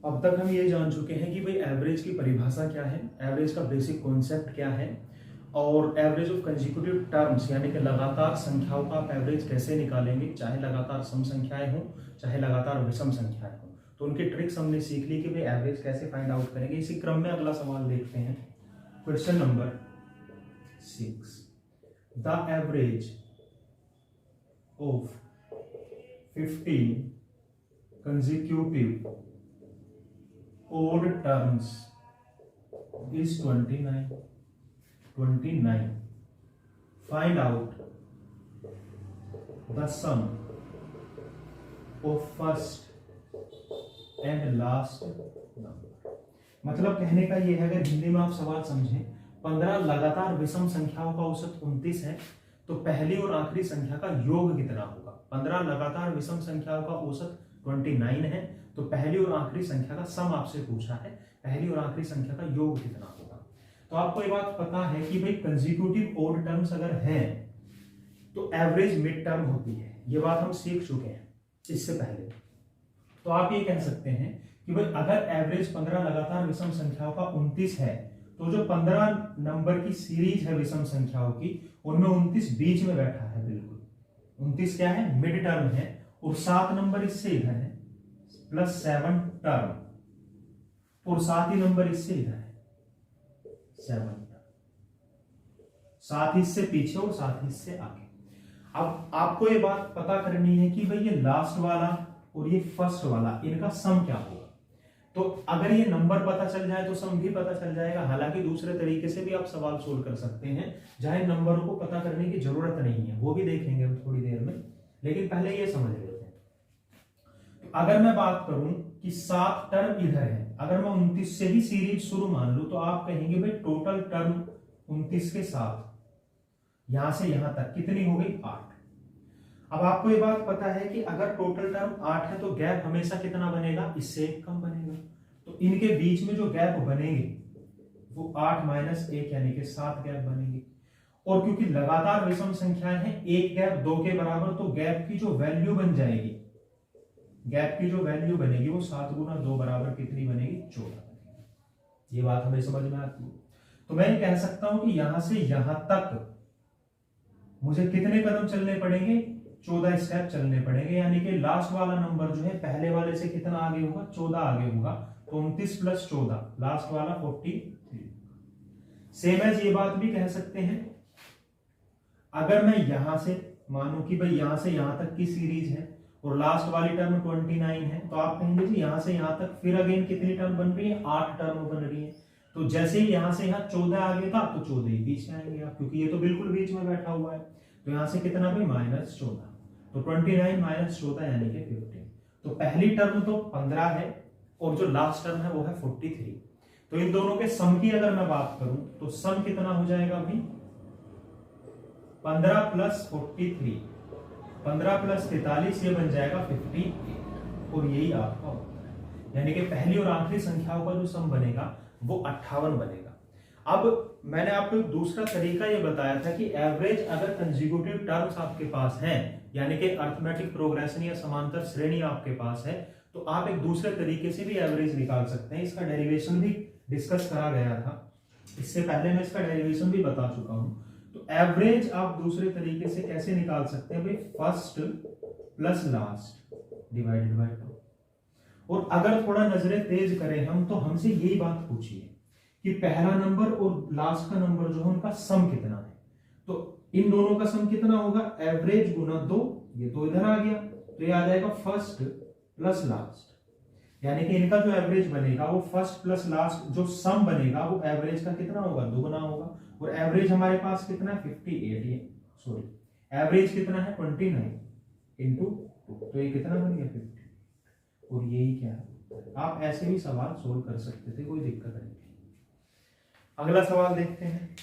अब तक हम ये जान चुके हैं कि भाई एवरेज की परिभाषा क्या है, एवरेज का बेसिक कॉन्सेप्ट क्या है, और एवरेज ऑफ कंसेक्यूटिव टर्म्स यानी कि लगातार संख्याओं का आप एवरेज कैसे निकालेंगे, चाहे लगातार सम संख्याएं हों चाहे लगातार विषम संख्याएं हों। तो उनकी ट्रिक्स हमने सीख ली कि भाई एवरेज कैसे फाइंड आउट करेंगे। इसी क्रम में अगला सवाल देखते हैं, question number 6। The average of 15 consecutive odd terms is 29. Find out the sum of first and last number। मतलब कहने का ये है, अगर हिंदी में आप सवाल समझें, 15 लगातार विषम संख्याओं का औसत 29 है, तो पहली और आखिरी संख्या का योग कितना होगा। 15 लगातार विषम संख्याओं का औसत 29 है, तो पहली और आखिरी संख्या का सम आपसे पूछा है, पहली और आखिरी संख्या का योग कितना होगा। तो आपको ये बात पता है कि भाई कंसेक्यूटिव ऑड टर्म्स अगर हैं तो एवरेज मिड टर्म होती है, ये बात हम सीख चुके हैं इससे पहले। तो आप ये कह सकते हैं कि भाई अगर एवरेज 15 लगातार विषम संख्याओं का 29 है, तो जो 15 नंबर की सीरीज है विषम संख्याओं की, उनमें 29 बीच में बैठा है, बिल्कुल 29 क्या है, मिड टर्म है, और 7 नंबर इससे इधर है, प्लस 7 टर्म, और 7 ही नंबर इससे इधर है, 7 टर्म, 7 इससे पीछे और 7 इससे आगे। अब आपको ये बात पता करनी है कि भाई ये लास्ट वाला और ये फर्स्ट वाला, इनका सम क्या होगा। तो अगर ये नंबर पता चल जाए तो सम भी पता चल जाएगा। हालांकि दूसरे तरीके से भी आप सवाल सोल्व कर सकते हैं जहां नंबरों को पता करने की जरूरत नहीं है, वो भी देखेंगे हम थोड़ी देर में, लेकिन पहले ये समझ लेते हैं। तो अगर मैं बात करूं कि 7 टर्म इधर है, अगर मैं 29 से ही सीरीज शुरू मान लूं, तो आप कहेंगे भाई टोटल टर्म 29 के साथ यहां से यहां तक कितनी हो गई, 8। अब आपको ये बात पता है कि अगर टोटल टर्म 8 है तो गैप हमेशा कितना बनेगा, इससे एक कम बनेगा। तो इनके बीच में जो गैप बनेंगे वो 8 - 1 यानी कि 7 गैप बनेंगे। और क्योंकि लगातार विषम संख्याएं हैं, एक गैप 2 के बराबर, तो गैप की जो वैल्यू बन जाएगी, गैप की जो वैल्यू बनेगी वो 7 गुना 2 बराबर कितनी बनेगी, 14 बनेगी। ये बात हमें समझ में आती है। तो मैं कह सकता हूं कि यहां से यहां तक मुझे कितने कदम चलने पड़ेंगे, 14 स्टेप चलने पड़ेंगे, यानी कि लास्ट वाला नंबर जो है पहले वाले से कितना आगे होगा, 14 आगे होगा। तो 29 + 14, लास्ट वाला 43। सेम एज ये बात भी कह सकते हैं, अगर मैं यहां से मानूं कि भाई यहां से यहां तक की सीरीज है और लास्ट वाली टर्म 29 है, तो आप कहेंगे जी यहां से यहां तक फिर अगेन कितनी टर्म बन रही है, 8 टर्म बन रही है। तो जैसे ही यहां से यहां 14 आगे था तो 14 ही बीच में आएंगे आप, क्योंकि ये तो बिल्कुल बीच में बैठा हुआ है। तो यहां से कितना भी -14, तो 29 - 14 यानी कि 15। तो पहली टर्म तो 15 है और जो लास्ट टर्म है वो है 43। तो इन दोनों के सम की अगर मैं बात करूं तो सम कितना हो जाएगा भाई, 15 + 43, 15 + 43, ये बन जाएगा 58। और यही आपका उत्तर है, यानी कि पहली और आखिरी संख्याओं का जो सम बनेगा वो 58 बनेगा। अब मैंने आपको एक दूसरा तरीका ये बताया था कि एवरेज अगर कंसेक्यूटिव टर्म्स आपके पास हैं, यानी कि अरिथमेटिक प्रोग्रेशन या समांतर श्रेणी आपके पास है, तो आप एक दूसरे तरीके से भी एवरेज निकाल सकते हैं। इसका डेरिवेशन भी डिस्कस करा गया था, इससे पहले मैं इसका डेरिवेशन भी बता चुका हूं। तो एवरेज आप दूसरे तरीके से कैसे निकाल सकते हैं भाई, फर्स्ट + लास्ट डिवाइडेड बाय 2। और अगर थोड़ा नजरें तेज करें हम, तो हमसे यही बात पूछिए कि पहला नंबर और लास्ट का नंबर जो है उनका सम कितना है। तो इन दोनों का सम कितना होगा, एवरेज गुना 2, ये तो इधर आ गया, तो ये आ जाएगा फर्स्ट + लास्ट, यानी कि इनका जो एवरेज बनेगा वो फर्स्ट + लास्ट जो सम बनेगा वो एवरेज का कितना होगा, दुगना होगा। और एवरेज हमारे पास कितना है, 58, सॉरी एवरेज कितना है 29 × 2, तो ये कितना बन गया 50। और यही क्या है, आप ऐसे भी सवाल सोल्व कर सकते थे, कोई दिक्कत नहीं। अगला सवाल देखते हैं,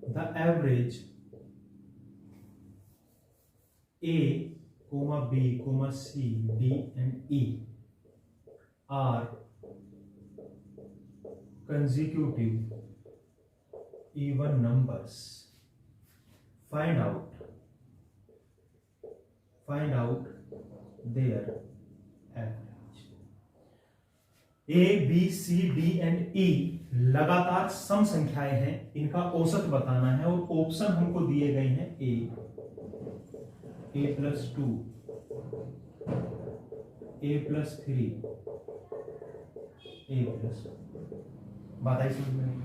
the average A, B, C, D and E are consecutive even numbers, find out their average. A, B, C, D and E लगातार सम संख्याएं हैं, इनका औसत बताना है और ऑप्शन हमको दिए गए हैं A plus 2, A plus 3, A plus. बात आई समझ में नहीं?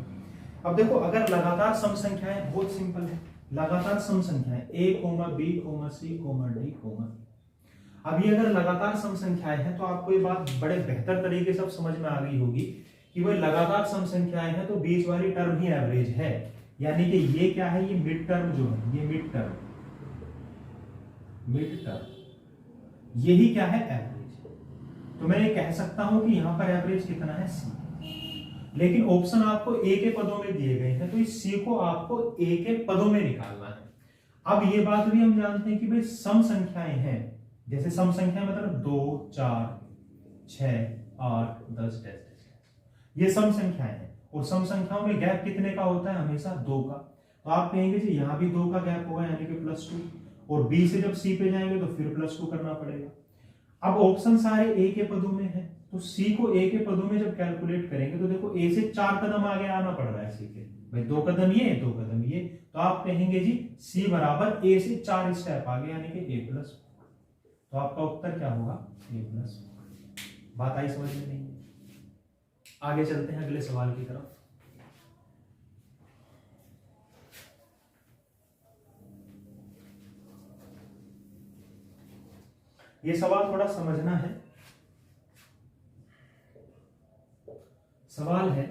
अब देखो, अगर लगातार सम संख्याएं, बहुत सिंपल है, लगातार सम संख्याएं A, B, C, D, अब ये अगर लगातार सम संख्याएं हैं तो आपको ये बात बड़े बेहतर तरीके से समझ में आ गई होगी कि वो लगातार सम संख्याएं हैं तो बीच वाली टर्म ही एवरेज है, यानी कि ये क्या है, ये मिड टर्म जो है, ये मिड टर्म यही क्या है, एवरेज। तो मैं ये कह सकता हूं कि यहां पर एवरेज कितना है, C। लेकिन ऑप्शन आपको A के पदों में दिए गए हैं, तो इस C को आपको A के पदों में निकालना है। अब ये बात भी हम जानते हैं कि भाई सम संख्याएं हैं, जैसे सम संख्या मतलब 2, 4, 6, 8, 10, ये सम संख्याएं हैं और सम संख्याओं में गैप कितने का होता है, हमेशा 2 का। तो आप कहेंगे जी यहाँ भी 2 का गैप होगा, यानी कि +2, और B से जब C पे जाएंगे तो फिर +2 करना पड़ेगा। अब ऑप्शन सारे A के पदों में है, तो C को A के पदों में जब कैलकुलेट करेंगे तो देखो A से 4 कदम आगे आना पड़ रहा है C के, भाई 2 कदम ये 2 कदम ये, तो आप कहेंगे जी C बराबर A से 4 स्टेप आगे, यानी कि A+। तो आपका उत्तर क्या होगा, A+। बात आई समझ में नहीं? आगे चलते हैं अगले सवाल की तरफ। ये सवाल थोड़ा समझना है। सवाल है,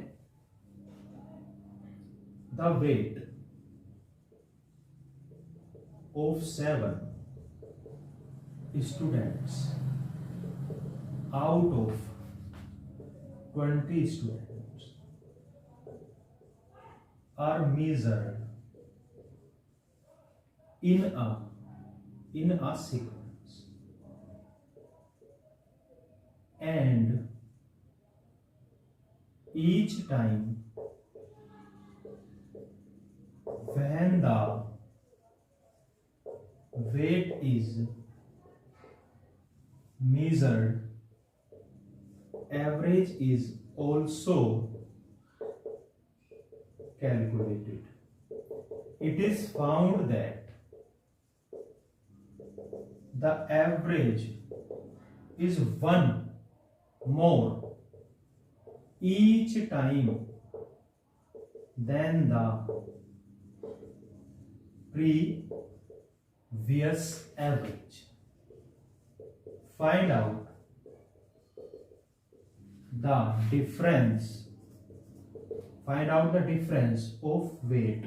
the weight of 7 students out of 20 students are measured in a sequence, and each time when the weight is measured, average is also calculated. It is found that the average is 1 more each time than the previous average. Find out the difference. Find out the difference of weight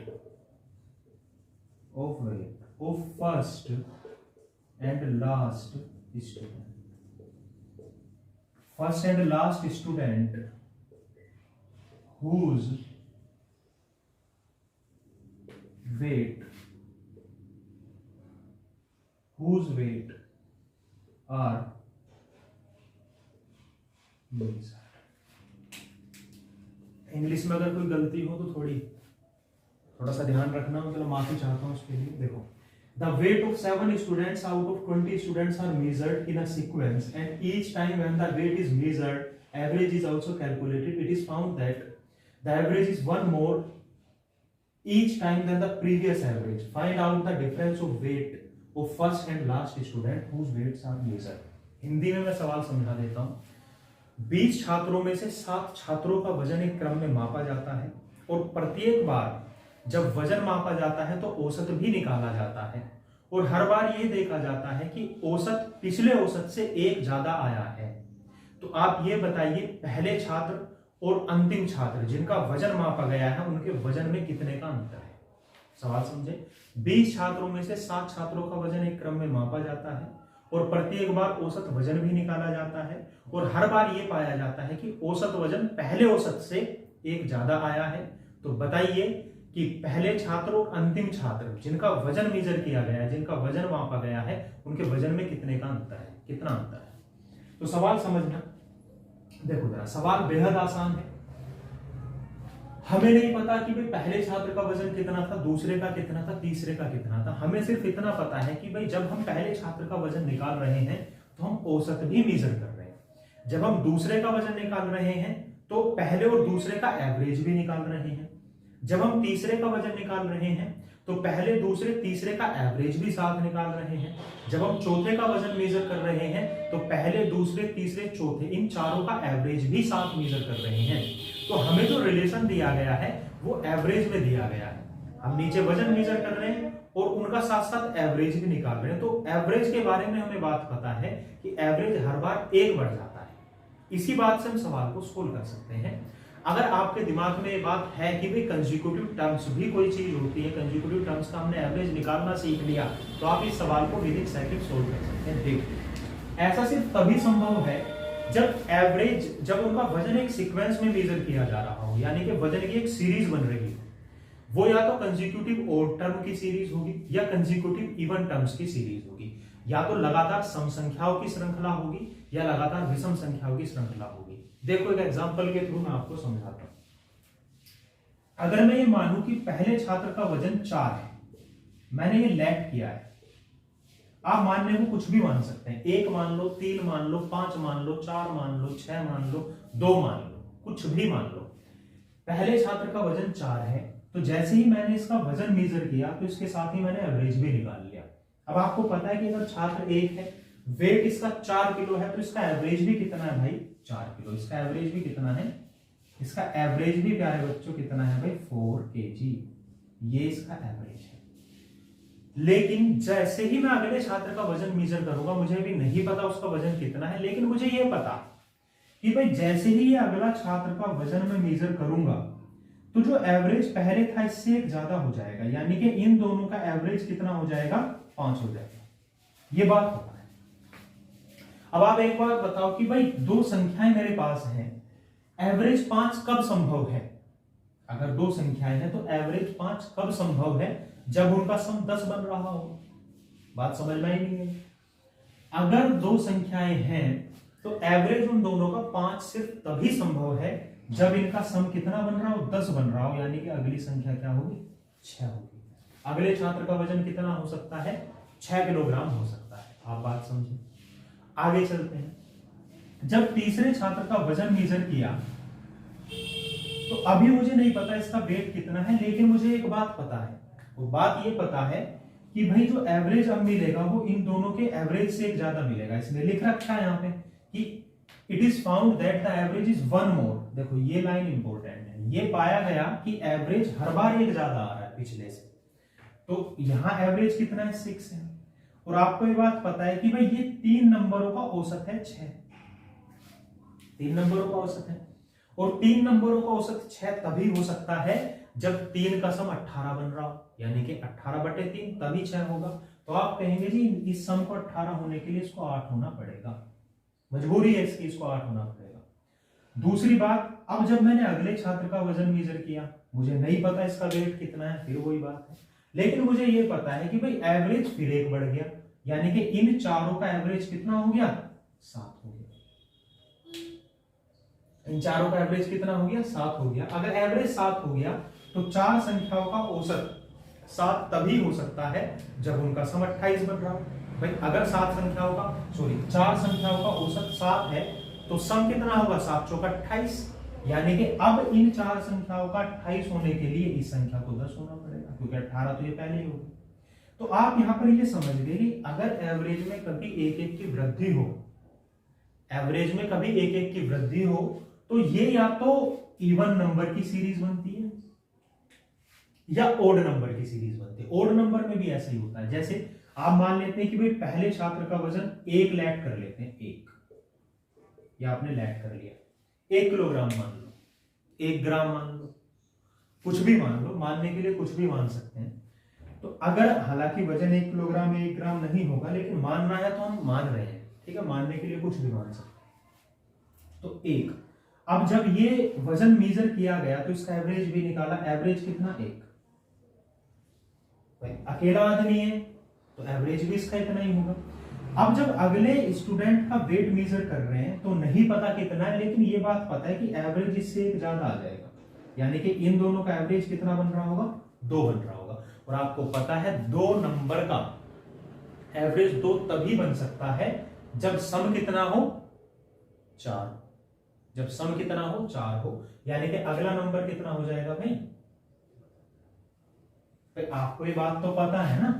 of first and last student. First and last student whose weight are measured. English में अगर कोई गलती हो तो थोड़ा सा ध्यान रखना, मैं चलो माफी चाहता हूं उसके लिए। देखो, the weight of 7 students out of 20 students are measured in a sequence, and each time when the weight is measured average is also calculated. It is found that the average is 1 more each time than the previous average. Find out the difference of weight of first and last student whose weights are measured. Hindi में मैं सवाल समझा देता हूं। 20 छात्रों में से 7 छात्रों का वजन एक क्रम में मापा जाता है, और प्रत्येक बार जब वजन मापा जाता है तो औसत भी निकाला जाता है, और हर बार ये देखा जाता है कि औसत पिछले औसत से 1 ज्यादा आया है। तो आप ये बताइए, पहले छात्र और अंतिम छात्र जिनका वजन मापा गया है उनके वजन में कितने का अंतर है। सवाल समझे? 20 छात्रों में से 7 छात्रों का वजन एक क्रम में मापा जाता है, और प्रत्येक बार औसत वजन भी निकाला जाता है, और हर बार यह पाया जाता है कि औसत वजन पहले औसत से 1 ज्यादा आया है। तो बताइए कि पहले छात्र और अंतिम छात्र जिनका वजन मेजर किया गया है, जिनका वजन मापा गया है, उनके वजन में कितने का अंतर है, कितना अंतर है। तो सवाल समझना, देखो जरा, सवाल बेहद आसान है। हमें नहीं पता कि भाई पहले छात्र का वजन कितना था, दूसरे का कितना था, तीसरे का कितना था। हमें सिर्फ इतना पता है कि भाई जब हम पहले छात्र का वजन निकाल रहे हैं तो हम औसत भी मेजर कर रहे हैं। जब हम दूसरे का वजन निकाल रहे हैं तो पहले और दूसरे का एवरेज भी निकाल रहे हैं। जब हम तीसरे का वजन निकाल रहे हैं तो पहले दूसरे तीसरे का एवरेज भी साथ निकाल रहे हैं। जब हम चौथे का वजन मेजर कर रहे हैं तो पहले दूसरे तीसरे चौथे इन चारों का एवरेज भी साथ मेजर कर रहे हैं। तो हमें जो रिलेशन दिया गया है वो एवरेज में दिया गया है। हम नीचे वजन मेजर कर रहे हैं और उनका साथ साथ एवरेज भी निकाल रहे हैं। तो एवरेज के बारे में हमें बात पता है कि एवरेज हर बार 1 बढ़ जाता है। इसी बात से हम सवाल को सोल्व कर सकते हैं। अगर आपके दिमाग में ये बात है कि भाई कंसेक्यूटिव टर्म्स भी कोई चीज होती है, कंसेक्यूटिव टर्म्स का हमने एवरेज निकालना सीख लिया, तो आप इस सवाल को विद सेकंड सोल्व कर सकते हैं। देखिए, ऐसा सिर्फ तभी संभव है जब उनका वजन एक सीक्वेंस में मेजर किया जा रहा हो, यानी कि वजन की एक सीरीज बन रही है। वो या तो कंसेक्यूटिव ओड टर्म की सीरीज होगी या कंसेक्यूटिव इवन टर्म्स की सीरीज होगी, या तो लगातार सम संख्याओं की श्रृंखला होगी या लगातार विषम संख्याओं की श्रृंखला होगी। देखो एक एग्जांपल के थ्रू मैं आपको समझाता हूं। अगर मैं ये मानूं कि पहले छात्र का वजन 4 है, मैंने ये लेट किया है। आप मानने को कुछ भी मान सकते हैं, 1 मान लो, 3 मान लो, 5 मान लो, 4 मान लो, 6 मान लो, 2 मान लो, कुछ भी मान लो। पहले छात्र का वजन 4 है, तो जैसे ही मैंने इसका वजन मेजर किया तो इसके साथ ही मैंने एवरेज भी निकाल लिया। अब आपको पता है कि अगर छात्र 1 है, वेट इसका 4 किलो है, तो इसका एवरेज भी कितना है भाई? 4 किलो। इसका एवरेज भी कितना है? इसका एवरेज भी प्यारे बच्चों कितना है भाई? 4 kg। ये इसका एवरेज है। लेकिन जैसे ही मैं अगले छात्र का वजन मेजर करूंगा, मुझे भी नहीं पता उसका वजन कितना है, लेकिन मुझे ये पता कि भाई जैसे ही ये अगला छात्र का वजन मैं मेजर करूंगा तो जो एवरेज पहले था इससे एक ज्यादा हो जाएगा, यानी कि इन दोनों का एवरेज कितना हो जाएगा? 5 हो जाएगा। ये बात पता है। अब आप एक बात बताओ कि भाई दो संख्याएं मेरे पास हैं, एवरेज 5 कब संभव है? अगर दो संख्याएं हैं तो एवरेज 5 कब संभव है? जब उनका सम 10 बन रहा हो। बात समझ में आई नहीं है? अगर दो संख्याएं हैं तो एवरेज उन दोनों का 5 सिर्फ तभी संभव है जब इनका सम कितना बन रहा हो? 10 बन रहा हो, यानी कि अगली संख्या क्या होगी? 6 होगी। अगले छात्र का वजन कितना हो सकता है? 6 किलोग्राम हो सकता है। आप बात समझे? आगे चलते हैं। जब तीसरे छात्र का वजन मेजर किया तो अभी मुझे नहीं पता इसका वेट कितना है, लेकिन मुझे एक बात पता है। वो बात ये पता है कि भाई जो एवरेज अब मिलेगा वो इन दोनों के एवरेज से एक ज्यादा मिलेगा। इसमें लिख रखा है यहाँ पे कि it is found that the average is 1 मोर। देखो ये लाइन इंपॉर्टेंट है। ये पाया गया कि एवरेज हर बार एक ज्यादा आ रहा है पिछले से। तो यहां एवरेज कितना है? 6 है। और आपको ये बात पता है कि भाई ये 3 नंबरों का औसत है 6। 3 नंबरों का औसत है, और 3 नंबरों का औसत 6 तभी हो सकता है जब 3 का सम 18 बन रहा हो, यानी कि 18/3 तभी 6 होगा। तो आप कहेंगे जी इस सम को 18 होने के लिए इसको 8 होना पड़ेगा, मजबूरी है इसकी, इसको 8 होना पड़ेगा। दूसरी बात, अब जब मैंने अगले छात्र का वजन मेजर किया, मुझे नहीं पता इसका वेट कितना है, फिर वही बात है, लेकिन मुझे ये पता है कि भाई एवरेज फिर 1 बढ़ गया, यानी कि इन चारों का एवरेज कितना हो गया? 7 हो गया। इन चारों का एवरेज कितना हो गया? 7 हो गया। अगर एवरेज 7 हो गया तो 4 संख्याओं का औसत 7 तभी हो सकता है जब उनका सम 28 बन रहा हो। भाई अगर 4 संख्याओं का औसत 7 है तो सम कितना होगा? 7 चौका 28, यानी कि अब इन 4 संख्याओं का 28 होने के लिए इस संख्या को 10 होना पड़ेगा, क्योंकि 18 तो ये पहले ही होगी। तो आप यहां पर ये समझ गए कि अगर एवरेज में कभी 1-1 की वृद्धि हो, एवरेज में कभी 1-1 की वृद्धि हो तो ये या तो इवन नंबर की सीरीज बनती है या ओड नंबर की सीरीज बनती है। ओड नंबर में भी ऐसा ही होता है। जैसे आप मान लेते हैं कि भाई पहले छात्र का वजन 1 लैट कर लेते हैं, 1 या आपने लैट कर लिया, 1 किलोग्राम मान लो, 1 ग्राम मान लो, कुछ भी मान लो, मानने के लिए कुछ भी मान सकते हैं। तो अगर हालांकि वजन 1 किलोग्राम या 1 ग्राम नहीं होगा, लेकिन मानना है तो हम मान रहे हैं, ठीक है, मानने के लिए कुछ भी मान सकते हैं। तो 1, अब जब ये वजन मेजर किया गया तो इसका एवरेज भी निकाला, एवरेज कितना? 1। अकेला आदमी है तो एवरेज भी इसका इतना ही होगा। अब जब अगले स्टूडेंट का वेट मेजर कर रहे हैं तो नहीं पता कितना है, लेकिन ये बात पता है कि एवरेज इससे एक ज्यादा आ जाएगा। यानी कि इन दोनों का एवरेज कितना बन रहा होगा, 2 बन रहा होगा। और आपको पता है 2 नंबर का एवरेज 2 तभी बन सकता है जब सम कितना हो, 4। जब सम कितना हो, 4 हो। यानी कि अगला नंबर कितना हो जाएगा भाई, आपको ये बात तो पता है ना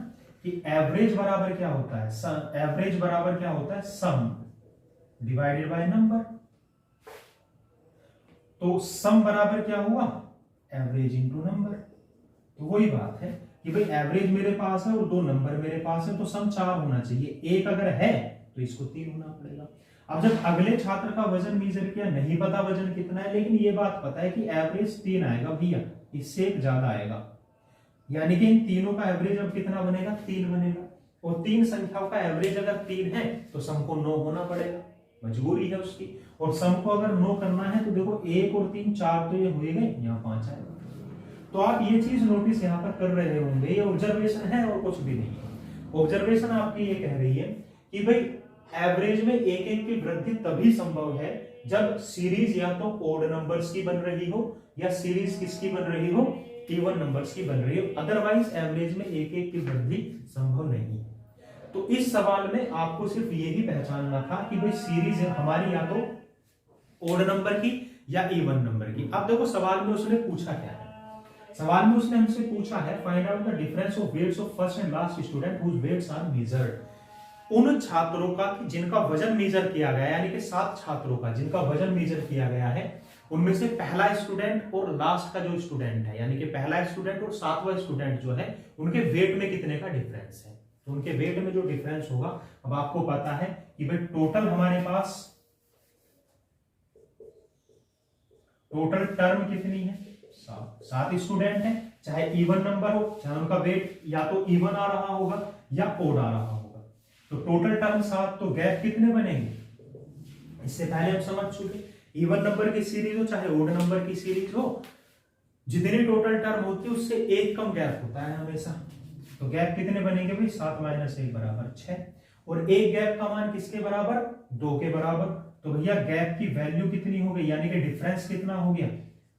कि एवरेज बराबर क्या होता है, एवरेज बराबर क्या होता है, सम डिवाइडेड बाय नंबर। तो सम बराबर क्या हुआ, एवरेज इंटू नंबर। तो वही बात है कि भाई एवरेज मेरे पास है और 2 नंबर मेरे पास है, तो सम 4 होना चाहिए। 1 अगर है तो इसको 3 होना पड़ेगा। अब जब अगले छात्र का वजन मीजर किया, नहीं पता वजन कितना है, लेकिन ये बात पता है कि एवरेज 3 आएगा भैया, इससे एक ज्यादा आएगा। यानी कि इन तीनों का एवरेज अब कितना बनेगा, 3 बनेगा। और 3 संख्याओं का एवरेज अगर 3 है तो सम को 9 होना पड़ेगा, मजबूरी है उसकी। और सम को अगर 9 करना है तो देखो 1 और 3 4 तो ये हुए गए, यहाँ 5 आएगा। तो आप ये चीज नोटिस यहाँ पर कर रहे होंगे, ये ऑब्जर्वेशन है और कुछ भी नहीं है। ऑब्जर्वेशन आपकी ये कह रही है कि भाई एवरेज में 1-1 की वृद्धि तभी संभव है जब सीरीज या तो ओड नंबर्स की बन रही हो या सीरीज किसकी बन रही हो, इवन नंबर्स की बन रही हो। अदरवाइज एवरेज में 1-1 की वृद्धि संभव नहीं। तो इस सवाल में आपको सिर्फ यही पहचानना था कि भाई सीरीज हमारी या तो ओड नंबर की या इवन नंबर की। अब देखो सवाल में उसने पूछा क्या है, सवाल में उसने हमसे पूछा है find out the difference of weights of first and last student whose weights are measured. उन छात्रों का जिनका वजन मेजर किया गया, यानी कि 7 छात्रों का जिनका वजन मेजर किया गया है, उनमें से पहला स्टूडेंट और लास्ट का जो स्टूडेंट है, यानी कि पहला स्टूडेंट और 7वां स्टूडेंट जो है, उनके वेट में कितने का डिफरेंस है। तो उनके वेट में जो डिफरेंस होगा, अब आपको पता है कि भाई टोटल हमारे पास टोटल टर्म कितनी है, 7 स्टूडेंट है, चाहे इवन नंबर हो, चाहे उनका वेट या तो इवन आ रहा होगा या ओड आ रहा होगा। तो टोटल टर्म 7, तो गैप कितने बनेंगे, इससे पहले हम समझ चुके, इवन नंबर की सीरीज हो चाहे ओड नंबर की सीरीज हो, जितनी टोटल टर्म होती है उससे एक कम गैप होता है हमेशा। तो गैप कितने बनेंगे भाई, 7 - 1 बराबर 6। और एक गैप का मान किसके बराबर, 2 के बराबर। तो भैया गैप की वैल्यू कितनी हो गई, यानी कि डिफरेंस कितना हो गया,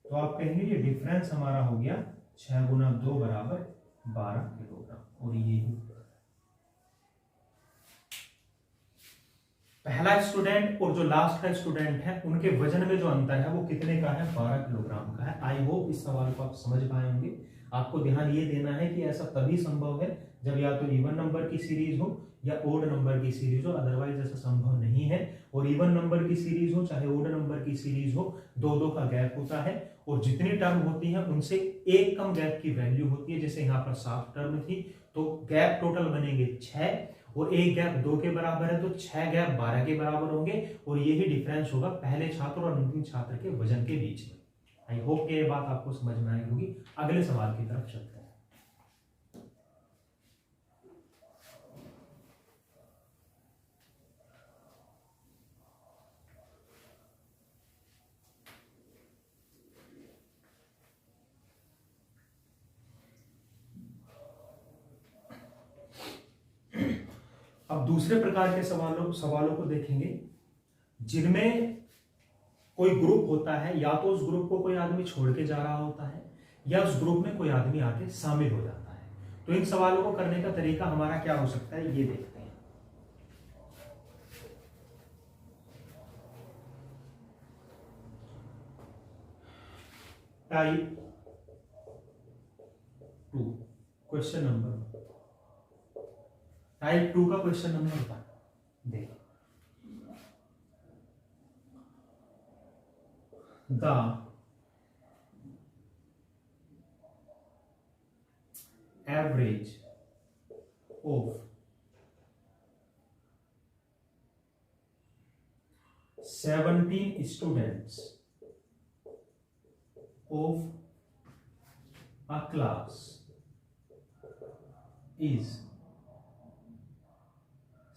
तो आप कहेंगे ये डिफरेंस हमारा हो गया 6 × 2 बराबर 12 किलोग्राम। और ये पहला स्टूडेंट और जो लास्ट का स्टूडेंट है, उनके वजन में जो अंतर है वो कितने का है, 12 किलोग्राम का है। आई होप इस सवाल को आप समझ पाए होंगे। आपको ध्यान ये देना है कि ऐसा तभी संभव है जब या तो इवन नंबर की सीरीज हो या ओड नंबर की सीरीज हो, अदरवाइज ऐसा संभव नहीं है। और इवन नंबर की सीरीज हो चाहे ओड नंबर की सीरीज हो, 2-2 का गैप होता है और जितनी टर्म होती है उनसे एक कम गैप की वैल्यू होती है। जैसे यहाँ पर 7 टर्म थी तो गैप टोटल बनेंगे 6 और एक गैप 2 के बराबर है, तो 6 गैप 12 के बराबर होंगे। और यही डिफरेंस होगा पहले छात्र और अंतिम छात्र के वजन के बीच में। आई होप ये बात आपको समझ में आई होगी। अगले सवाल की तरफ चलते हैं। अब दूसरे प्रकार के सवालों को देखेंगे जिनमें कोई ग्रुप होता है, या तो उस ग्रुप को कोई आदमी छोड़ के जा रहा होता है या उस ग्रुप में कोई आदमी आके शामिल हो जाता है। तो इन सवालों को करने का तरीका हमारा क्या हो सकता है, ये देखते हैं। टाइप 2 क्वेश्चन नंबर, टाइप 2 का क्वेश्चन नंबर 1 देखो। The average of 17 students of a class is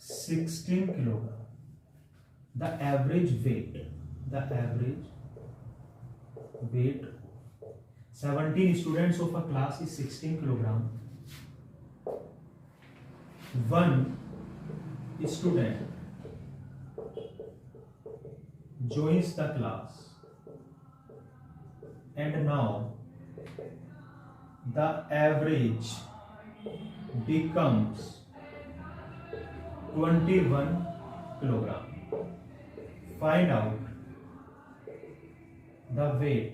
16 kilogram. The average weight 17 students of a class is 16 kilogram. One student joins the class and now the average becomes 21 kilogram. Find out the weight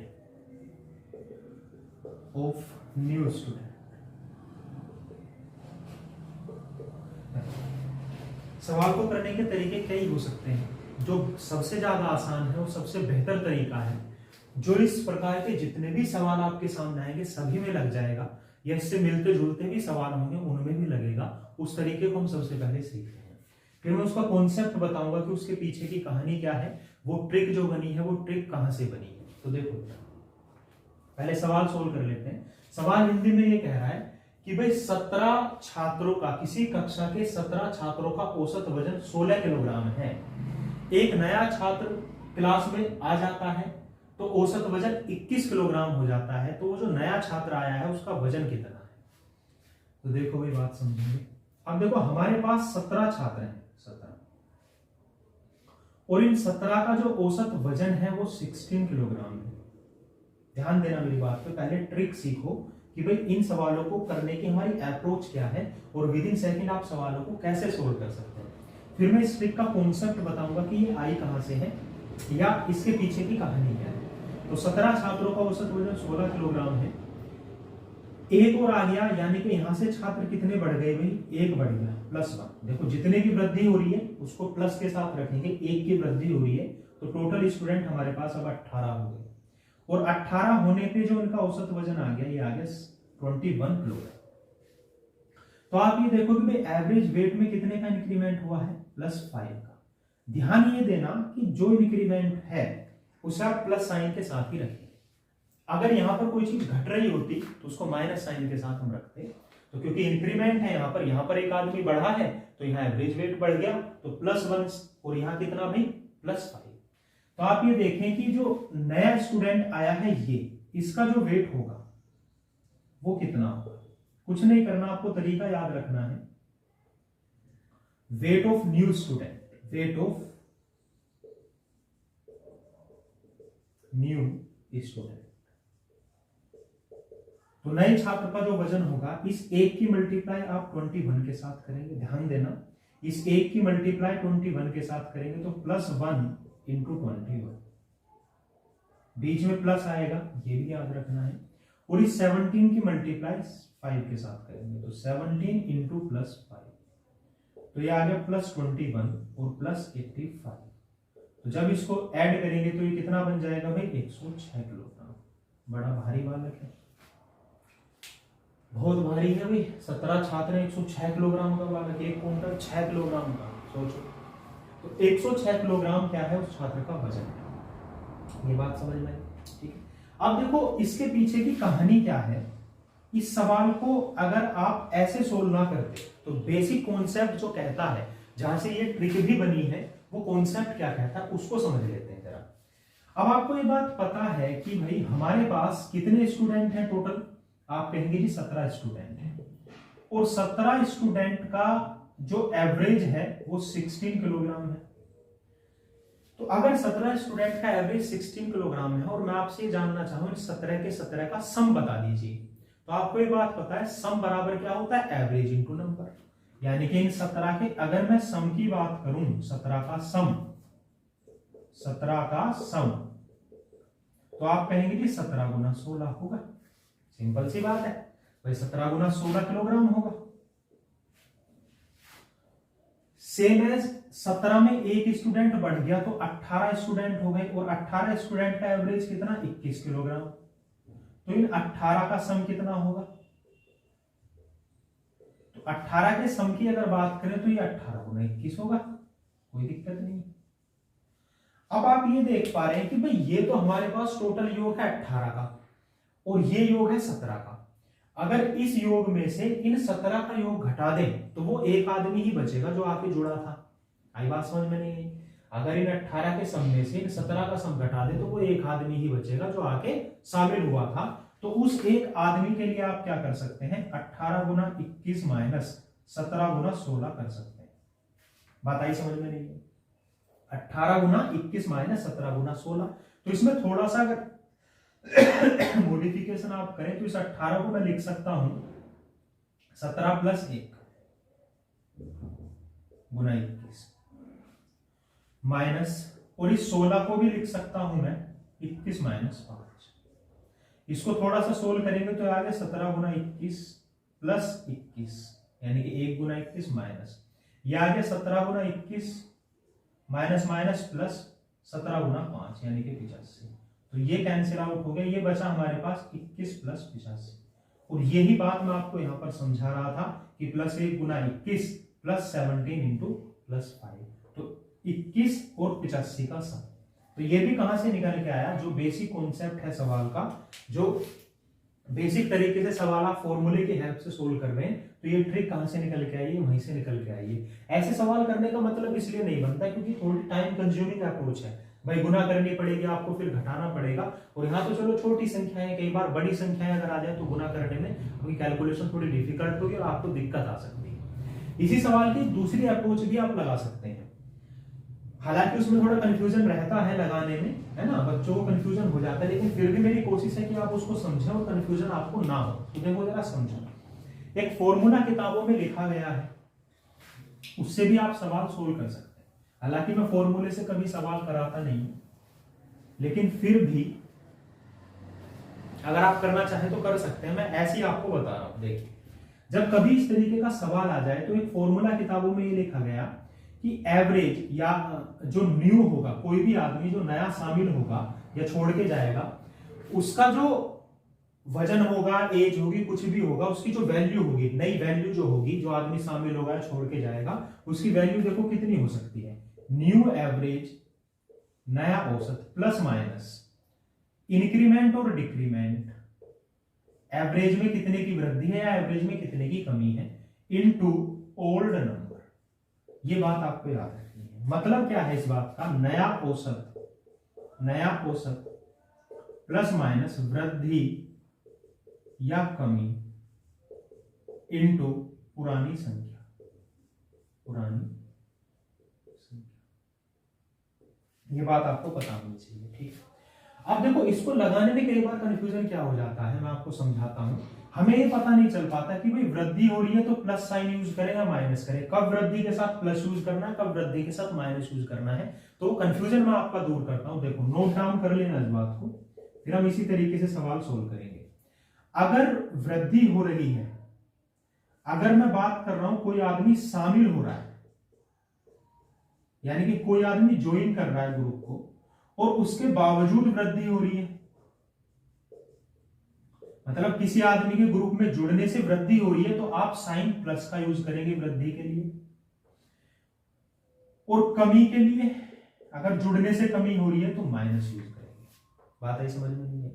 of new student. सवाल को करने के तरीके कई हो सकते हैं। जो सबसे ज्यादा आसान है वो सबसे बेहतर तरीका है, जो इस प्रकार के जितने भी सवाल आपके सामने आएंगे सभी में लग जाएगा, या इससे मिलते जुलते भी सवाल होंगे उनमें भी लगेगा। उस तरीके को हम सबसे पहले सीखते हैं, फिर मैं उसका कॉन्सेप्ट बताऊंगा कि उसके पीछे की कहानी क्या है, वो ट्रिक जो बनी है वो ट्रिक कहां से बनी है। तो देखो पहले सवाल सोल्व कर लेते हैं। सवाल हिंदी में ये कह रहा है कि भाई 17 छात्रों का, किसी कक्षा के 17 छात्रों का औसत वजन 16 किलोग्राम है। एक नया छात्र क्लास में आ जाता है तो औसत वजन 21 किलोग्राम हो जाता है। तो वो जो नया छात्र आया है उसका वजन कितना है। तो देखो भाई बात समझेंगे। अब देखो हमारे पास 17 छात्र हैं, 17, और इन 17 का जो औसत वजन है वो 16 किलोग्राम है। ध्यान देना मेरी बात पे, पहले ट्रिक सीखो कि भाई इन सवालों को करने की हमारी अप्रोच क्या है और विद इन सेकंड आप सवालों को कैसे सोल्व कर सकते हैं। फिर मैं इस ट्रिक का कॉन्सेप्ट बताऊंगा कि ये आई कहां से है या इसके पीछे की कहानी क्या है। तो 17 छात्रों का औसत वजन 16 किलोग्राम है। एक और आ गया, यानी कि यहां से छात्र कितने बढ़ गए भाई, एक बढ़ गया, +1। देखो जितने की वृद्धि हो रही है उसको प्लस के साथ रखेंगे, एक की वृद्धि हो रही है तो टोटल स्टूडेंट हमारे पास अब 18 हो गए। और 18 होने पे जो इनका औसत वजन आ गया, ये आ गया 21 किलोग्राम। तो आप ये देखो कि भाई एवरेज वेट में कितने का इंक्रीमेंट हुआ है, +5 का। ध्यान ये देना कि जो इंक्रीमेंट है उसे आप प्लस साइन के साथ ही रखें। अगर यहां पर कोई चीज घट रही होती तो उसको माइनस साइन के साथ हम रखते। तो क्योंकि इंक्रीमेंट है यहां पर एक आदमी बढ़ा है तो यहाँ एवरेज वेट बढ़ गया, तो +1 और यहाँ कितना भाई, +5। तो आप ये देखें कि जो नया स्टूडेंट आया है ये, इसका जो वेट होगा वो कितना होगा। कुछ नहीं करना, आपको तरीका याद रखना है। Weight of new student, weight of new student, तो नए छात्र का जो वजन होगा, इस एक की मल्टीप्लाई आप 21 के साथ करेंगे। ध्यान देना, इस एक की मल्टीप्लाई 21 के साथ करेंगे तो +1 × 21, बीच में प्लस आएगा, ये भी याद रखना है। और इस 17 की मल्टीप्लाई 5 के साथ करेंगे तो 17 × +5, तो ये आ गया +21 और +85। तो जब इसको ऐड करेंगे तो ये कितना बन जाएगा भाई, 106 किलोग्राम। बड़ा भारी बालक है, बहुत भारी है भाई। 17 छात्र 106 किलोग्राम का बालक, 1 क्विंटल 6 किलोग्राम का, सोचो। तो 106 किलोग्राम क्या है उस छात्र का वजन है। ये बात समझ में आई, ठीक है। अब देखो इसके पीछे की कहानी क्या है। इस सवाल को अगर आप ऐसे सोल्व ना करते तो बेसिक कॉन्सेप्ट जो कहता है, जहां से ये ट्रिक भी बनी है, वो कॉन्सेप्ट क्या कहता है उसको समझ लेते हैं जरा। अब आपको ये बात पता है कि भाई हमारे पास कितने स्टूडेंट हैं टोटल, आप कहेंगे जी 17 स्टूडेंट हैं, और 17 स्टूडेंट का जो एवरेज है वो 16 किलोग्राम है। तो अगर 17 स्टूडेंट का एवरेज 16 किलोग्राम है और मैं आपसे जानना चाहूं 17 के 17 का सम बता दीजिए, तो आपको ये बात पता है सम बराबर क्या होता है, एवरेज इंटू नंबर। यानी कि इन 17 के अगर मैं सम की बात करूं, 17 का सम, 17 का सम, तो आप कहेंगे कि 17 × 16 होगा। सिंपल सी बात है भाई, 17 × 16 किलोग्राम होगा। सेम एज 17 में एक स्टूडेंट बढ़ गया तो 18 स्टूडेंट हो गए, और 18 स्टूडेंट का एवरेज कितना, 21 किलोग्राम। तो इन 18 का सम कितना होगा, तो 18 के सम की अगर बात करें तो ये 18 × 21 होगा, कोई दिक्कत नहीं। अब आप ये देख पा रहे हैं कि भाई ये तो हमारे पास टोटल योग है 18 का और ये योग है 17 का। अगर इस योग में से इन 17 का योग घटा दें तो वो एक आदमी ही बचेगा जो आके जुड़ा था। आई बात समझ में नहीं है। अगर इन 18 के सम में से इन 17 का सम घटा दें तो वो एक आदमी ही बचेगा जो आके शामिल हुआ था। तो उस एक आदमी के लिए आप क्या कर सकते हैं, 18 × 21 - 17 × 16 कर सकते हैं। बात आई समझ में नहीं है। 18 × 21 - 17 × 16। तो इसमें थोड़ा सा अगर मॉडिफिकेशन आप करें तो इस 18 को मैं लिख सकता हूं 17 + 1 गुना 21 माइनस, और इस 16 को भी लिख सकता हूं मैं 21 - 5। इसको थोड़ा सा सोल्व करेंगे तो आ गया 17 गुना 21 + 21 यानी कि 1 गुना 21 माइनस, यह आ गया 17 गुना 21 माइनस माइनस प्लस 17 गुना 5 यानी कि 85। तो ये कैंसिल आउट हो गया, ये बचा हमारे पास 21 + 85। और यही बात मैं आपको यहां पर समझा रहा था कि +1 गुना 21 + 17 × +5, तो 21 और 85 का सम। तो ये भी कहां से निकल के आया, जो बेसिक कॉन्सेप्ट है सवाल का, जो बेसिक तरीके से सवाल आप फॉर्मूले की हेल्प से सोल्व कर रहे हैं, तो ये ट्रिक कहां से निकल के आई है, वहीं से निकल के आई है। ऐसे सवाल करने का मतलब इसलिए नहीं बनता क्योंकि थोड़ी टाइम कंज्यूमिंग अप्रोच है भाई, गुना करनी पड़ेगी आपको, फिर घटाना पड़ेगा। और यहाँ तो चलो छोटी संख्याएं, कई बार बड़ी संख्याएं अगर आ जाए तो गुना करने में क्योंकि कैलकुलेशन थोड़ी डिफिकल्ट होगी और आपको दिक्कत आ सकती है। इसी सवाल की दूसरी अप्रोच भी आप लगा सकते हैं, हालांकि उसमें थोड़ा कंफ्यूजन रहता है लगाने में, है ना, बच्चों को कंफ्यूजन हो जाता है, लेकिन फिर भी मेरी कोशिश है कि आप उसको समझें और कंफ्यूजन आपको ना हो। तो देखो जरा समझो, एक फॉर्मूला किताबों में लिखा गया है, उससे भी आप सवाल सोल्व कर सकते हैं। हालांकि मैं फॉर्मूले से कभी सवाल कराता नहीं हूं, लेकिन फिर भी अगर आप करना चाहें तो कर सकते हैं। मैं ऐसे ही आपको बता रहा हूं। देखिए, जब कभी इस तरीके का सवाल आ जाए तो एक फॉर्मूला किताबों में ये लिखा गया कि एवरेज या जो न्यू होगा, कोई भी आदमी जो नया शामिल होगा या छोड़ के जाएगा, उसका जो वजन होगा, एज होगी, कुछ भी होगा, उसकी जो वैल्यू होगी, नई वैल्यू जो होगी, जो आदमी शामिल होगा या छोड़ के जाएगा, उसकी वैल्यू देखो कितनी हो सकती है। न्यू एवरेज, नया औसत, प्लस माइनस इंक्रीमेंट और डिक्रीमेंट, एवरेज में कितने की वृद्धि है या एवरेज में कितने की कमी है, इनटू ओल्ड नंबर। ये बात आपको याद रखनी है। मतलब क्या है इस बात का, नया औसत प्लस माइनस वृद्धि या कमी इनटू पुरानी संख्या। ये बात आपको पता होनी चाहिए, ठीक। अब देखो, इसको लगाने में कई बार कंफ्यूजन क्या हो जाता है, मैं आपको समझाता हूं। हमें ये पता नहीं चल पाता कि भाई वृद्धि हो रही है तो प्लस साइन यूज करें या माइनस करें, कब वृद्धि के साथ प्लस यूज करना है, कब वृद्धि के साथ माइनस यूज करना है। तो कंफ्यूजन मैं आपका दूर करता हूं। देखो, नोट डाउन कर लेना इस बात को, फिर हम इसी तरीके से सवाल सोल्व करेंगे। अगर वृद्धि हो रही है, अगर मैं बात कर रहा हूं कोई आदमी शामिल हो रहा है, यानी कि कोई आदमी ज्वाइन कर रहा है ग्रुप को और उसके बावजूद वृद्धि हो रही है, मतलब किसी आदमी के ग्रुप में जुड़ने से वृद्धि हो रही है, तो आप साइन प्लस का यूज करेंगे वृद्धि के लिए। और कमी के लिए, अगर जुड़ने से कमी हो रही है तो माइनस यूज करेंगे। बात आई समझ में नहीं है?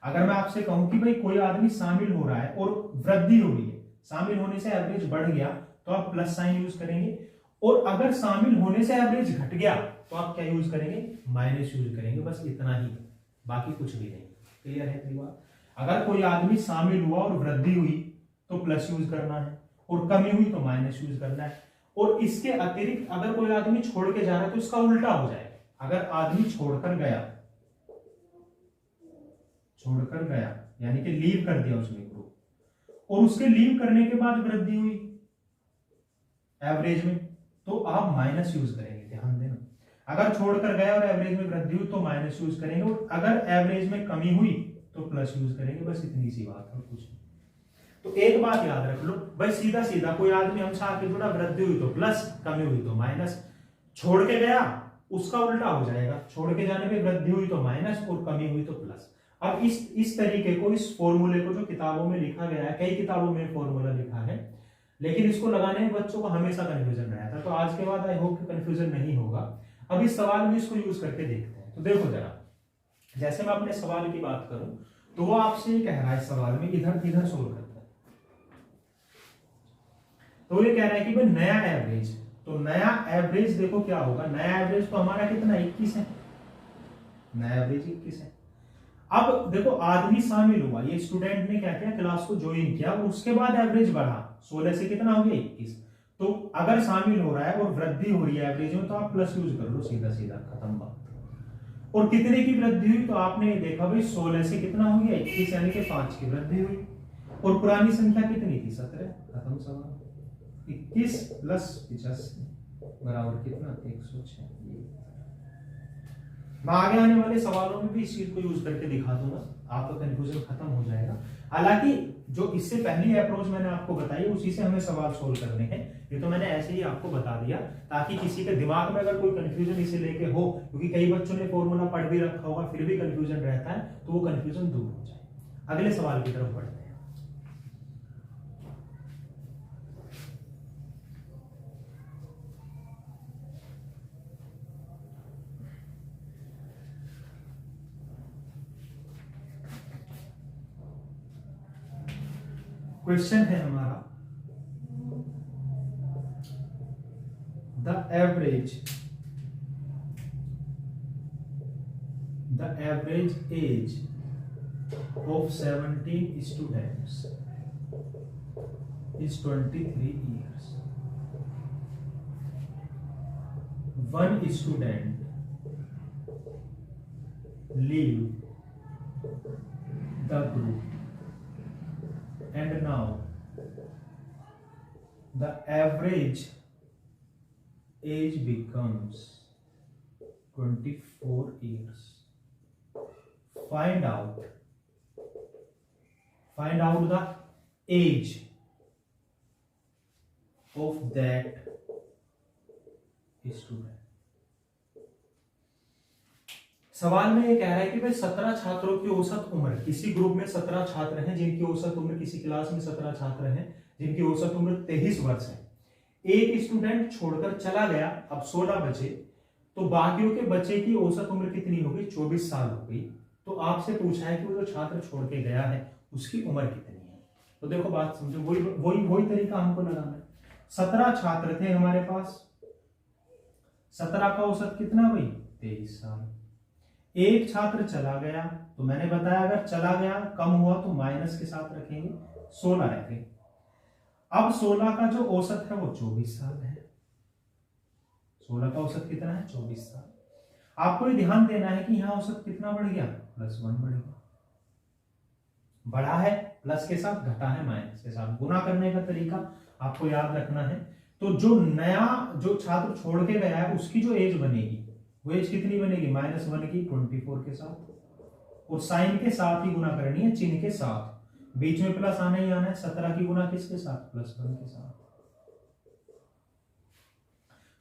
अगर मैं आपसे कहूं कि भाई कोई आदमी शामिल हो रहा है और वृद्धि हो रही है, शामिल होने से एवरेज बढ़ गया, तो आप प्लस साइन यूज करेंगे। और अगर शामिल होने से एवरेज घट गया तो आप क्या यूज करेंगे, माइनस यूज करेंगे। बस इतना ही, बाकी कुछ भी नहीं। क्लियर है मेरी बात? अगर कोई आदमी शामिल हुआ और वृद्धि हुई तो प्लस यूज करना है, और कमी हुई तो माइनस यूज करना है। और इसके अतिरिक्त अगर कोई आदमी छोड़ के जा रहा है तो इसका उल्टा हो जाएगा। अगर आदमी छोड़कर गया यानी कि लीव कर दिया उसने ग्रुप, और उसके लीव करने के बाद वृद्धि हुई एवरेज में, तो आप माइनस यूज करेंगे। ध्यान देना, अगर छोड़कर गया और एवरेज में वृद्धि हुई तो माइनस यूज करेंगे, और अगर एवरेज में कमी हुई तो प्लस यूज करेंगे। बस इतनी सी बात है, कुछ नहीं। तो एक बात याद रख लो भाई, सीधा सीधा कोई आदमी हमसे आके जुड़ा, वृद्धि हुई तो प्लस, कमी हुई तो माइनस। छोड़ के गया उसका उल्टा हो जाएगा, छोड़ के जाने पे वृद्धि हुई तो माइनस और कमी हुई तो प्लस। अब इस तरीके को, इस फॉर्मूले को जो किताबों में लिखा गया है, कई किताबों में फॉर्मूला लिखा है, लेकिन इसको लगाने में बच्चों को हमेशा कंफ्यूजन रहता है। तो आज के बाद आई होप कि कंफ्यूजन नहीं होगा। अब इस सवाल में इसको यूज करके देखते हैं। तो देखो जरा, जैसे मैं अपने सवाल की बात करूं तो वो आपसे ये कह रहा है, सवाल में इधर सोल्व करता है, तो ये कह रहा है कि भाई नया एवरेज, तो नया एवरेज देखो क्या होगा, नया एवरेज तो हमारा कितना 21 है, नया एवरेज 21 है। अब देखो आदमी शामिल हुआ, ये स्टूडेंट ने क्या किया, क्लास को ज्वाइन किया, उसके बाद एवरेज बढ़ा 16 से कितना हो गया 21। तो अगर शामिल हो रहा है और वृद्धि हो रही है एवरेज में तो आप प्लस यूज कर लो, सीधा सीधा खत्म बात। और कितने की वृद्धि हुई, तो आपने देखा भाई 16 से कितना हो गया 21, यानी कि 5 की वृद्धि हुई। और पुरानी संख्या कितनी थी 17। खत्म सवाल। 21 प्लस 85 बराबर कितना 106। मैं आगे आने वाले सवालों में भी इस चीज को यूज करके दिखा दूंगा, आपका कंफ्यूजन खत्म हो जाएगा। हालांकि जो इससे पहली अप्रोच मैंने आपको बताई उसी से हमें सवाल सोल्व करने हैं, ये तो मैंने ऐसे ही आपको बता दिया ताकि किसी के दिमाग में अगर कोई कंफ्यूजन इसे लेके हो, क्योंकि कई बच्चों ने फॉर्मूला पढ़ भी रखा होगा फिर भी कंफ्यूजन रहता है, तो वो कंफ्यूजन दूर हो जाए। अगले सवाल की तरफ बढ़ते हैं। क्वेश्चन है हमारा, the average age of 17 students is 23 years. One student leave the group and now the average age becomes 24 years. Find out the age of that student. सवाल में ये कह रहा है कि भाई 17 छात्रों की औसत उम्र, किसी ग्रुप में 17 छात्र हैं जिनकी औसत उम्र, किसी क्लास में 17 छात्र हैं जिनकी औसत उम्र 23 वर्ष है। एक स्टूडेंट छोड़कर चला गया, अब 16 बचे, तो बाकियों के बच्चे की औसत उम्र कितनी होगी 24 साल हो गई। तो आपसे पूछा है कि वो जो छात्र छोड़ के गया है उसकी उम्र कितनी है। तो देखो बात समझो, वही तरीका हमको लगाना है। 17 छात्र थे हमारे पास, 17 का औसत कितना भाई 23 साल। एक छात्र चला गया, तो मैंने बताया अगर चला गया कम हुआ तो माइनस के साथ रखेंगे, 16 रखेंगे। अब 16 का जो औसत है वो 24 साल है। 16 का औसत कितना है 24 साल। आपको ये ध्यान देना है कि यहां औसत कितना बढ़ गया +1 बढ़ गया। बढ़ा है प्लस के साथ, घटा है माइनस के साथ। गुना करने का तरीका आपको याद रखना है। तो जो नया जो छात्र छोड़ के गया है उसकी जो एज बनेगी वो एज कितनी बनेगी -1 की 24 के साथ, और साइन के साथ ही गुना करनी है, चिन्ह के साथ, बीच में प्लस आना ही आना है। 17 की गुना किसके साथ +1 के साथ।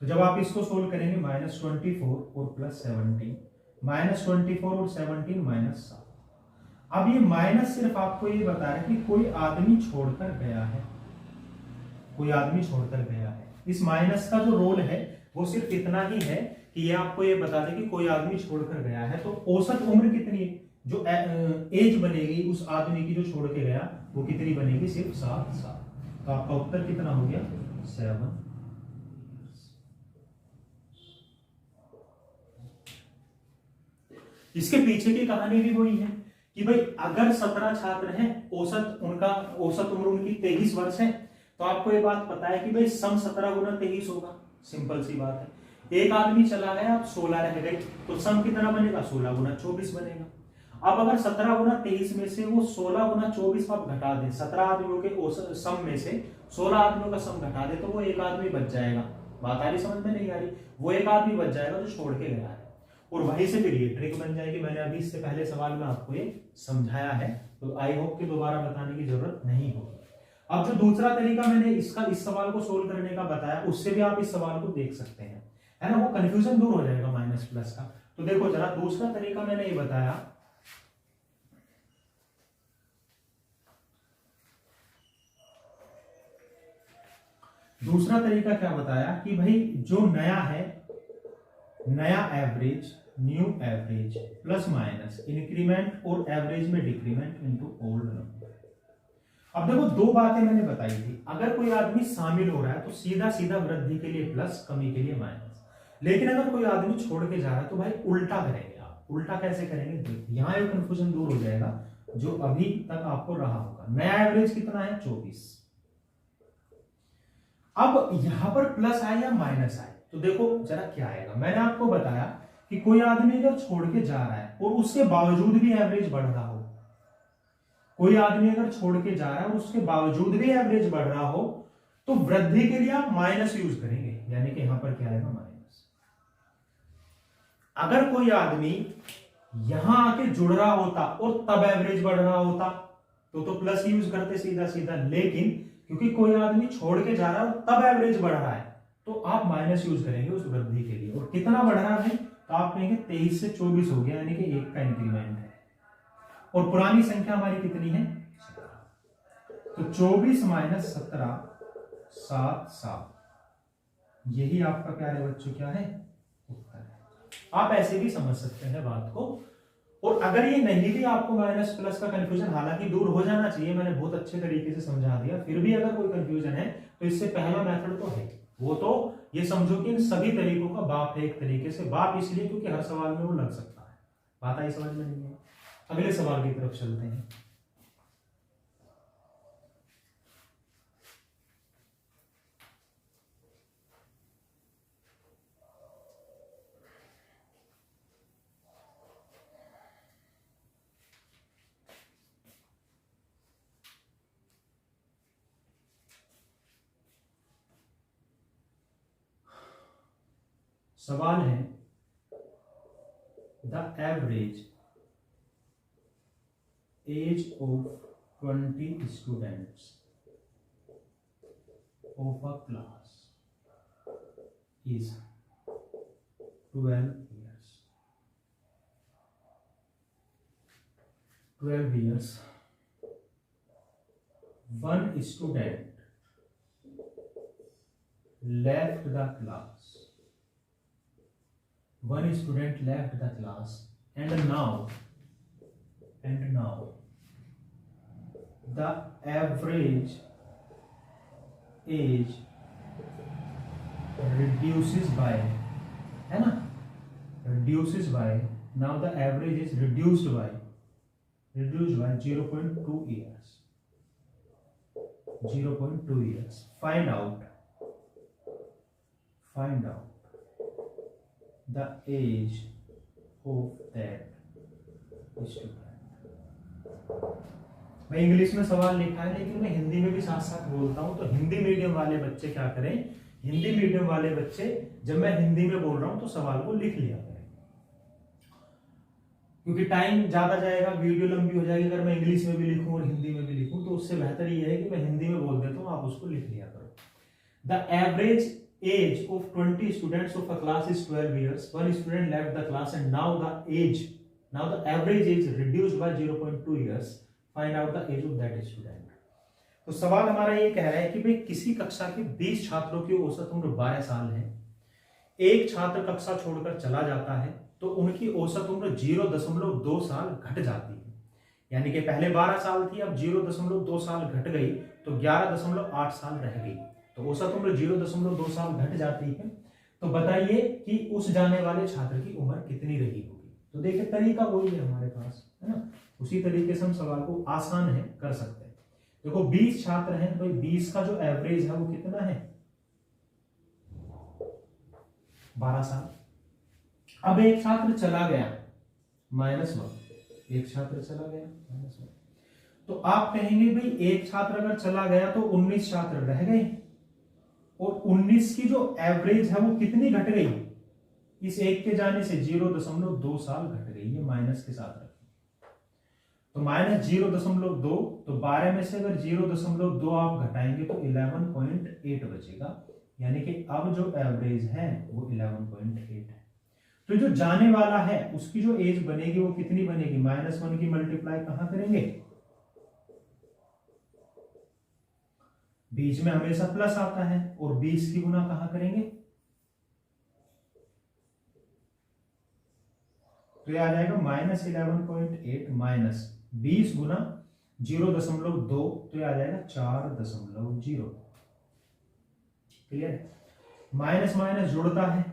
तो जब आप इसको सोल्व करेंगे -24 और +17, -24 और 17 -7। अब ये माइनस सिर्फ आपको ये बता रहा है कि कोई आदमी छोड़कर गया है, कोई आदमी छोड़कर गया है। इस माइनस का जो रोल है वो सिर्फ इतना ही है कि ये आपको ये बता दे कि कोई आदमी छोड़कर गया है। तो औसत उम्र कितनी है, जो एज बनेगी उस आदमी की जो छोड़ के गया वो कितनी बनेगी, सिर्फ 7 साल। तो आपका उत्तर कितना हो गया 7। इसके पीछे की कहानी भी वही है कि भाई अगर 17 छात्र हैं, औसत उम्र उनकी 23 वर्ष है, तो आपको ये बात पता है कि भाई सम 17 गुना 23 होगा। सिंपल सी बात है। एक आदमी चला गया, अब 16 रह गए, तो सम कितना बनेगा 16 गुना 24 बनेगा। अब अगर 17 गुना 23 में से वो 16 गुना 24 आप घटा दें, 17 आदमियों के औसत सम में से 16 आदमियों का सम घटा दे, तो वो एक आदमी बच जाएगा। बात आ रही समझ में नहीं आ रही? वो एक आदमी बच जाएगा जो छोड़ के गया है, और वहीं से फिर ये ट्रिक बन जाएगी। मैंने अभी इससे पहले सवाल में आपको ये समझाया है, तो आई होप कि दोबारा बताने की जरूरत नहीं होगी। अब जो दूसरा तरीका मैंने इस सवाल को सोल्व करने का बताया, उससे भी आप इस सवाल को देख सकते हैं, है ना, वो कंफ्यूजन दूर हो जाएगा माइनस प्लस का। तो देखो जरा दूसरा तरीका मैंने ये बताया, दूसरा तरीका क्या बताया कि भाई जो नया है, नया average, new average plus minus increment और एवरेज में डिक्रीमेंट इनटू ओल्ड नंबर। अब देखो दो बातें मैंने बताई थी, अगर कोई आदमी शामिल हो रहा है तो सीधा सीधा वृद्धि के लिए प्लस, कमी के लिए माइनस। लेकिन अगर कोई आदमी छोड़ के जा रहा है तो भाई उल्टा करेंगे। आप उल्टा कैसे करेंगे, देखिए यहां एक कंफ्यूजन दूर हो जाएगा जो अभी तक आपको रहा होगा। नया एवरेज कितना है 24। अब यहां पर प्लस आए या माइनस आए, तो देखो जरा क्या आएगा। मैंने आपको बताया कि कोई आदमी अगर छोड़ के जा रहा है और उसके बावजूद भी एवरेज बढ़ रहा हो, कोई आदमी अगर छोड़ के जा रहा है और उसके बावजूद भी एवरेज बढ़ रहा हो, तो वृद्धि के लिए आप माइनस यूज करेंगे, यानी कि यहां पर क्या आएगा माइनस। अगर कोई आदमी यहां आके जुड़ रहा होता और तब एवरेज बढ़ रहा होता तो प्लस यूज करते सीधा सीधा, लेकिन क्योंकि कोई आदमी छोड़ के जा रहा है तब एवरेज बढ़ रहा है तो आप माइनस यूज करेंगे उस वृद्धि के लिए। और कितना बढ़ रहा है तो आप कहेंगे 23 से 24 हो गया, यानी कि 1 का इंक्रीमेंट है। और पुरानी संख्या हमारी कितनी है 17, तो 24 माइनस 17 7। यही आपका प्यारे बच्चों क्या है उत्तर है। आप ऐसे भी समझ सकते हैं बात को। और अगर ये नहीं भी आपको माइनस प्लस का कंफ्यूजन, हालांकि दूर हो जाना चाहिए, मैंने बहुत अच्छे तरीके से समझा दिया, फिर भी अगर कोई कंफ्यूजन है तो इससे पहला मेथड तो है, वो तो ये समझो कि इन सभी तरीकों का बाप है एक तरीके से। बाप इसलिए क्योंकि हर सवाल में वो लग सकता है। बात आई समझ में? नहीं है। अगले सवाल की तरफ चलते हैं। सवाल है the average age of 20 students of a class is 12 years. 12 years. One student left the class. One student left the class, and now the average age reduces by, है ना, reduces by, now the average is reduced by 0.2 years. 0.2 years. Find out the age of that student. मैं English में सवाल लिखा है लेकिन मैं हिंदी में भी साथ साथ बोलता हूं, तो हिंदी मीडियम वाले बच्चे क्या करें, हिंदी मीडियम वाले बच्चे जब मैं हिंदी में बोल रहा हूं तो सवाल को लिख लिया करें, क्योंकि टाइम ज्यादा जाएगा, वीडियो लंबी हो जाएगी। अगर मैं इंग्लिश में भी लिखूं और हिंदी में भी लिखूं तो उससे बेहतर ये है कि मैं हिंदी में बोल देता हूं, आप उसको लिख लिया करो। The average age of 20 students of a class is 12 years. One student left the class and now the average age reduced by 0.2 years. Find out the age of that student. तो सवाल हमारा ये कह रहा है कि भाई किसी कक्षा के 20 छात्रों की औसत उम्र 12 साल है, एक छात्र कक्षा छोड़कर चला जाता है तो उनकी औसत उम्र 0.2 साल घट जाती है। यानी कि पहले 12 साल थी, अब 0.2 साल घट गई तो 11.8 साल रह गई, तो औसत उम्र 0.2 साल घट जाती है। तो बताइए कि उस जाने वाले छात्र की उम्र कितनी रही होगी। तो देखिए तरीका वही है हमारे पास, है ना, उसी तरीके से हम सवाल को आसान है कर सकते हैं। देखो 20 छात्र हैं, तो 20 का जो एवरेज है वो कितना है 12 साल। अब एक छात्र चला गया -1, एक छात्र चला गया -1, तो आप कहेंगे भाई एक छात्र अगर चला गया तो 19 छात्र रह गए, और 19 की जो एवरेज है वो कितनी घट गई, इस एक के जाने से 0.2 साल घट गई, ये माइनस के साथ रखें तो -0.2, तो 12 में से अगर 0.2 आप घटाएंगे तो 11.8 बचेगा, यानी कि अब जो एवरेज है वो 11.8 है। तो जो जाने वाला है उसकी जो एज बनेगी वो कितनी बनेगी, -1 की मल्टीप्लाई कहां करेंगे, बीच में हमेशा प्लस आता है, और 20 की गुना कहां करेंगे, तो ये आ जाएगा -11.8 माइनस 20 गुना 0.2, तो ये आ जाएगा 4.0। क्लियर? माइनस माइनस जुड़ता है,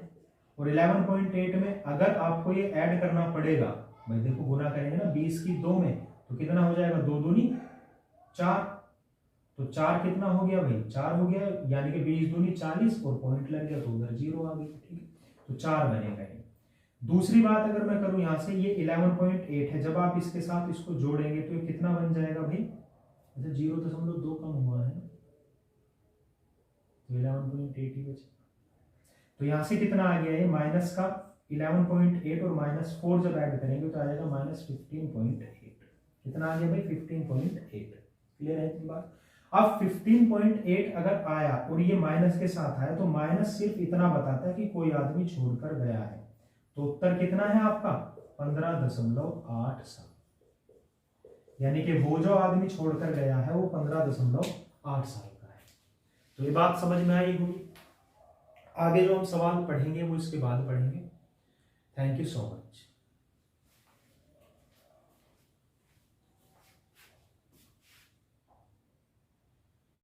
और 11.8 में अगर आपको ये ऐड करना पड़ेगा, भाई देखो गुना करेंगे ना 20 की 2 में, तो कितना हो जाएगा, 2 दूनी 4, तो 4 कितना हो गया भाई, 4 हो गया, यानी कि 20 दूनी 40, और पॉइंट लग गया तो उधर 0 आ गई। ठीक है, तो 4 बनेगा ये। दूसरी बात अगर मैं करूं यहां से, ये 11.8 है, जब आप इसके साथ इसको जोड़ेंगे तो ये कितना बन जाएगा भाई, अच्छा 0.2 कम हुआ है, तो 11.8 ही बचे। तो यहां से कितना आ गया है, माइनस का 11.8 और -4 जब ऐड करेंगे तो आ जाएगा -15.8। कितना आ गया भाई, 15.8। क्लियर है इतनी बात। अब 15.8 अगर आया और ये माइनस के साथ आया तो माइनस सिर्फ इतना बताता है कि कोई आदमी छोड़कर गया है। तो उत्तर कितना है आपका, 15.87, यानी कि वो जो आदमी छोड़कर गया है वो 15.8 साल का है। तो ये बात समझ में आई होगी। आगे जो हम सवाल पढ़ेंगे वो इसके बाद पढ़ेंगे। Thank you so much.